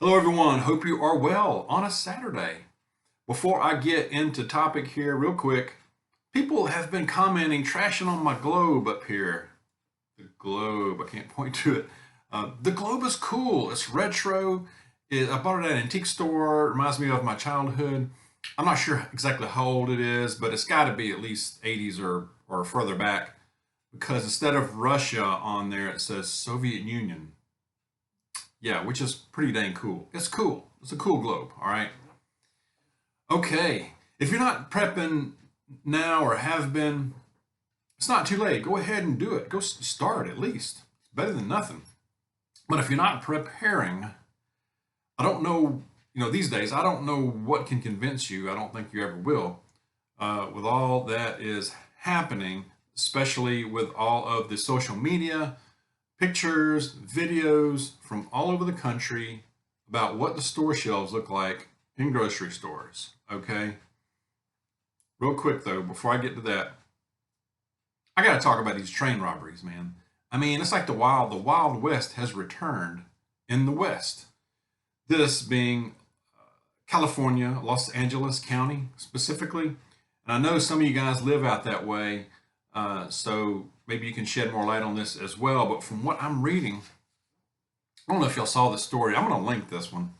Hello, everyone. Hope you are well on a Saturday. Before I get into topic here, real quick, people have been commenting, trashing on my globe up here. The globe, I can't point to it. The globe is cool. It's retro. I bought it at an antique store. It reminds me of my childhood. I'm not sure exactly how old it is, but it's got to be at least 80s or further back because instead of Russia on there, it says Soviet Union. Yeah, which is pretty dang cool. It's cool. It's a cool globe, all right? Okay, if you're not prepping now or have been, it's not too late. Go ahead and do it. Go start at least. It's better than nothing. But if you're not preparing, I don't know, these days, I don't know what can convince you. I don't think you ever will. With all that is happening, especially with all of the social media, pictures, videos from all over the country about what the store shelves look like in grocery stores. Okay. Real quick though, before I get to that, I got to talk about these train robberies, man. I mean, it's like the Wild West has returned in the West. This being California, Los Angeles County specifically. And I know some of you guys live out that way. So maybe you can shed more light on this as well. But from what I'm reading, I don't know if y'all saw the story. I'm going to link this one.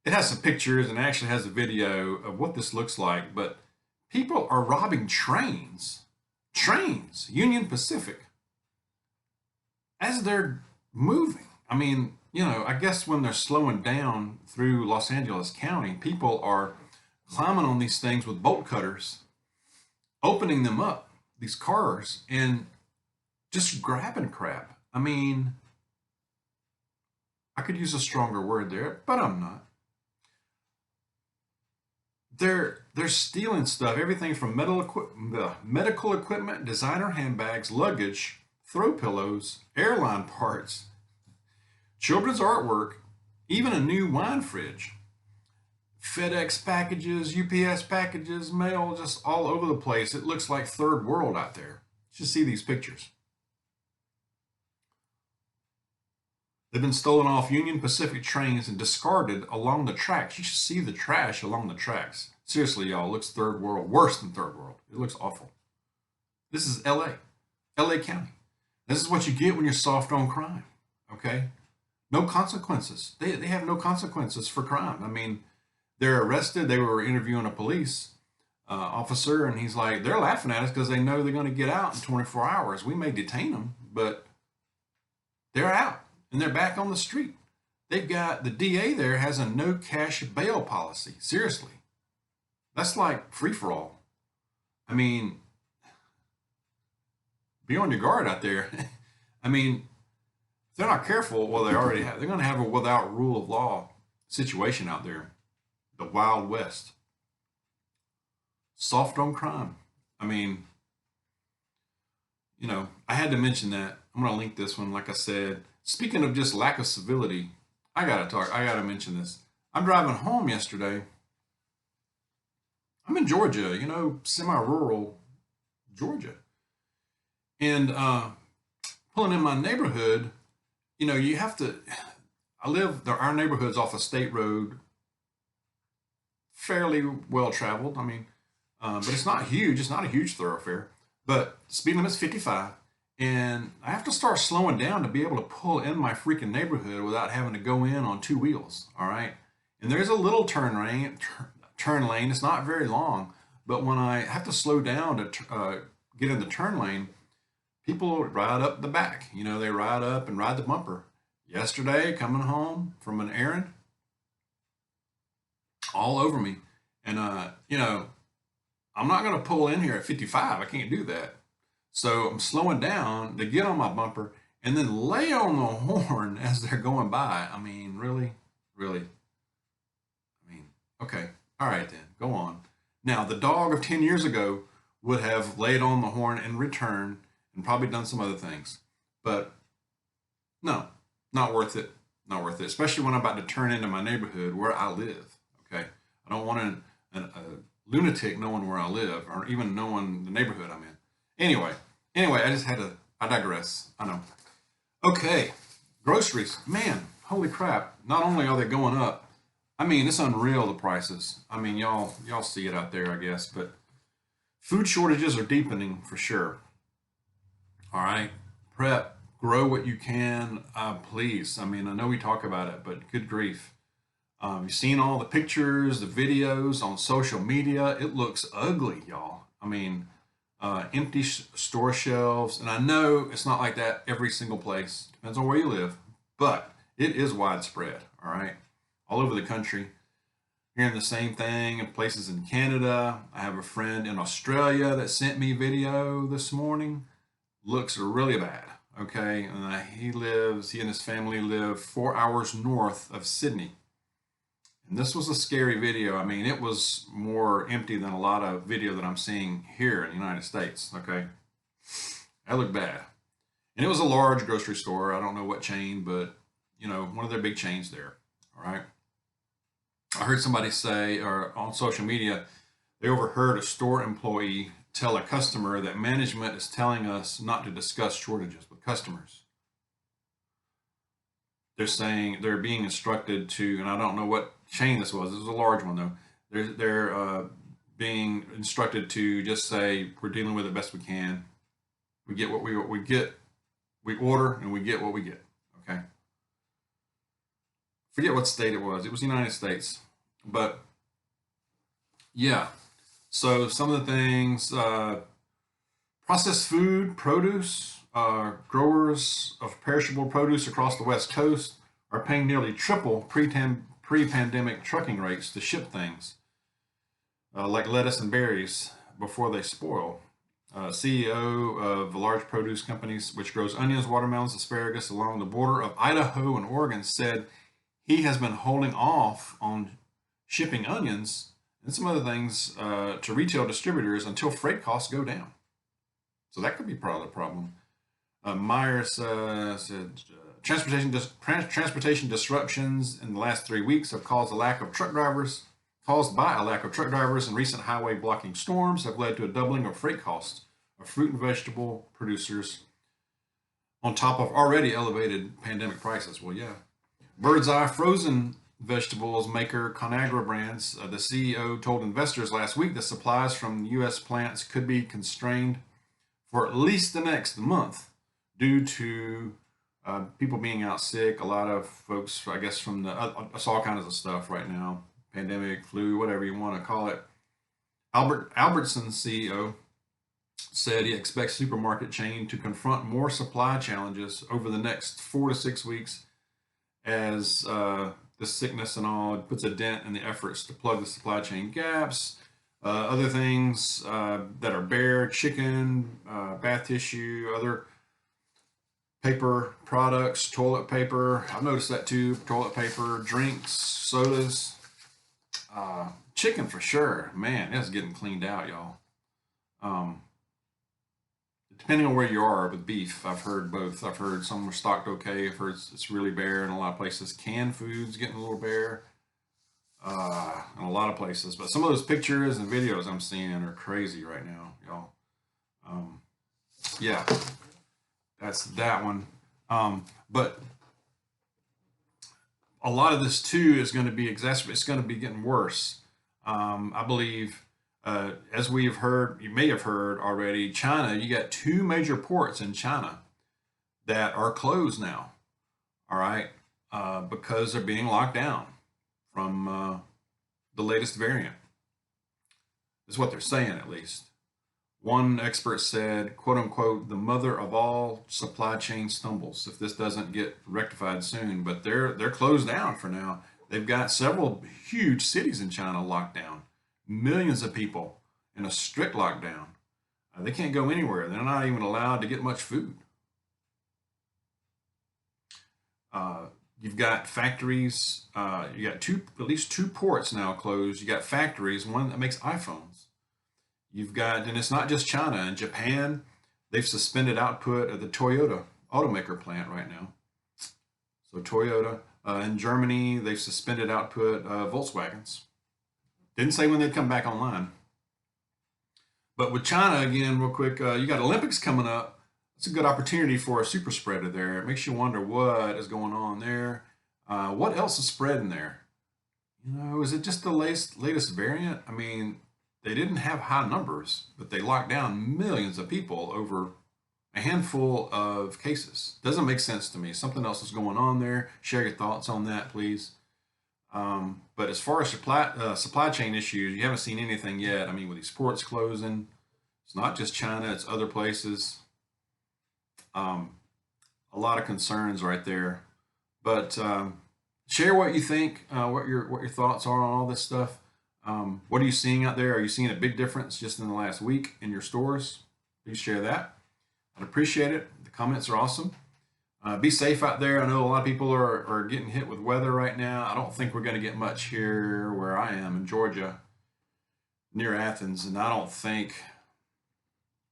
It has some pictures and actually has a video of what this looks like. But people are robbing trains, Union Pacific, as they're moving. I mean, I guess when they're slowing down through Los Angeles County, people are climbing on these things with bolt cutters, opening them up, these cars, and just grabbing crap. I mean, I could use a stronger word there, but I'm not. They're stealing stuff, everything from medical equipment, designer handbags, luggage, throw pillows, airline parts, children's artwork, even a new wine fridge. FedEx packages, UPS packages, mail, just all over the place. It looks like third world out there. Just see these pictures. They've been stolen off Union Pacific trains and discarded along the tracks. You should see the trash along the tracks. Seriously, y'all, it looks third world, worse than third world. It looks awful. This is LA County. This is what you get when you're soft on crime, okay? No consequences. They have no consequences for crime. I mean, they're arrested. They were interviewing a police officer, and he's like, they're laughing at us because they know they're going to get out in 24 hours. We may detain them, but they're out, and they're back on the street. They've got, the DA there has a no cash bail policy. Seriously. That's like free-for-all. I mean, be on your guard out there. I mean, if they're not careful, well, they're going to have a without rule of law situation out there. The Wild West. Soft on crime. I mean, I had to mention that. I'm going to link this one, like I said. Speaking of just lack of civility, I got to mention this. I'm driving home yesterday. I'm in Georgia, semi-rural Georgia. And pulling in my neighborhood, you have to, our neighborhood's off a state road, fairly well traveled. I mean, but it's not huge. It's not a huge thoroughfare. But speed limit's 55, and I have to start slowing down to be able to pull in my freaking neighborhood without having to go in on two wheels. All right, and there's a little turn lane. It's not very long, but when I have to slow down to get in the turn lane, people ride up the back. They ride up and ride the bumper. Yesterday, coming home from an errand, all over me. And, I'm not going to pull in here at 55. I can't do that. So I'm slowing down to get on my bumper and then lay on the horn as they're going by. I mean, really? Really? I mean, okay. All right, then. Go on. Now, the dog of 10 years ago would have laid on the horn in return and probably done some other things. But no, not worth it. Not worth it, especially when I'm about to turn into my neighborhood where I live. Okay, I don't want a lunatic knowing where I live or even knowing the neighborhood I'm in. Anyway, I digress. I know. Okay, groceries. Man, holy crap, not only are they going up, I mean, it's unreal, the prices. I mean, y'all see it out there, I guess, but food shortages are deepening for sure. All right, prep, grow what you can, please. I mean, I know we talk about it, but good grief. You've seen all the pictures, the videos on social media. It looks ugly, y'all. I mean, empty store shelves. And I know it's not like that every single place. Depends on where you live. But it is widespread, all right? All over the country. Hearing the same thing in places in Canada. I have a friend in Australia that sent me video this morning. Looks really bad, okay? And he and his family live 4 hours north of Sydney. And this was a scary video. I mean, it was more empty than a lot of video that I'm seeing here in the United States, okay? That looked bad. And it was a large grocery store. I don't know what chain, but, you know, one of their big chains there, all right? I heard somebody say, or on social media, they overheard a store employee tell a customer that management is telling us not to discuss shortages with customers. They're saying they're being instructed to, and I don't know what chain this was. It was a large one though. They're being instructed to just say we're dealing with it best we can. We get what we get. We order and we get what we get. Okay. Forget what state it was. It was the United States, but yeah. So some of the things, processed food, produce, growers of perishable produce across the West Coast are paying nearly triple pre-pandemic trucking rates to ship things like lettuce and berries before they spoil. CEO of large produce companies, which grows onions, watermelons, asparagus along the border of Idaho and Oregon, said he has been holding off on shipping onions and some other things to retail distributors until freight costs go down. So that could be part of the problem. Myers said transportation disruptions in the last 3 weeks have caused by a lack of truck drivers and recent highway blocking storms have led to a doubling of freight costs of fruit and vegetable producers on top of already elevated pandemic prices. Well, yeah. Bird's Eye frozen vegetables maker Conagra Brands, the CEO told investors last week that supplies from U.S. plants could be constrained for at least the next month due to people being out sick. A lot of folks, I guess, from it's all kinds of stuff right now, pandemic, flu, whatever you want to call it. Albertsons CEO said he expects supermarket chain to confront more supply challenges over the next 4 to 6 weeks as the sickness and all puts a dent in the efforts to plug the supply chain gaps. Other things that are bare, chicken, bath tissue, other paper products, toilet paper. I've noticed that too. Toilet paper, drinks, sodas, chicken for sure. Man, it's getting cleaned out, y'all. Depending on where you are with beef, I've heard both. I've heard some are stocked okay. I've heard it's really bare in a lot of places. Canned food's getting a little bare in a lot of places. But some of those pictures and videos I'm seeing are crazy right now, y'all. Yeah, that's that one. But a lot of this too is going to be exacerbated. It's going to be getting worse. I believe, as we have heard, you may have heard already, China, you got 2 major ports in China that are closed now. All right. Because they're being locked down from the latest variant, is what they're saying, at least. One expert said, quote unquote, the mother of all supply chain stumbles if this doesn't get rectified soon. But they're closed down for now. They've got several huge cities in China locked down, millions of people in a strict lockdown. They can't go anywhere. They're not even allowed to get much food. You've got factories. You got at least two ports now closed. You got factories, one that makes iPhones. You've got, and it's not just China. In Japan, they've suspended output at the Toyota automaker plant right now. So Toyota. In Germany, they've suspended output of Volkswagens. Didn't say when they'd come back online. But with China, again, real quick, you got Olympics coming up. It's a good opportunity for a super spreader there. It makes you wonder what is going on there. What else is spreading there? You know, is it just the latest variant? I mean, they didn't have high numbers, but they locked down millions of people over a handful of cases. Doesn't make sense to me. Something else is going on there. Share your thoughts on that, please. But as far as supply chain issues, you haven't seen anything yet. I mean, with these ports closing, it's not just China; it's other places. Um, a lot of concerns right there. But share what you think, what your thoughts are on all this stuff. What are you seeing out there? Are you seeing a big difference just in the last week in your stores? Please share that. I'd appreciate it. The comments are awesome. Be safe out there. I know a lot of people are getting hit with weather right now. I don't think we're going to get much here where I am in Georgia, near Athens, and I don't think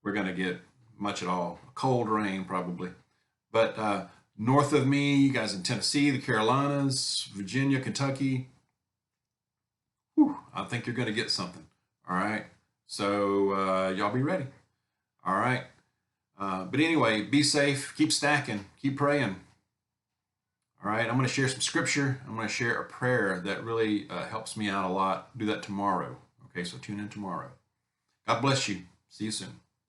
we're going to get much at all. Cold rain, probably. But north of me, you guys in Tennessee, the Carolinas, Virginia, Kentucky, whew, I think you're going to get something. All right. So y'all be ready. All right. But anyway, be safe, keep stacking, keep praying. All right, I'm going to share some scripture. I'm going to share a prayer that really helps me out a lot. Do that tomorrow. Okay, so tune in tomorrow. God bless you. See you soon.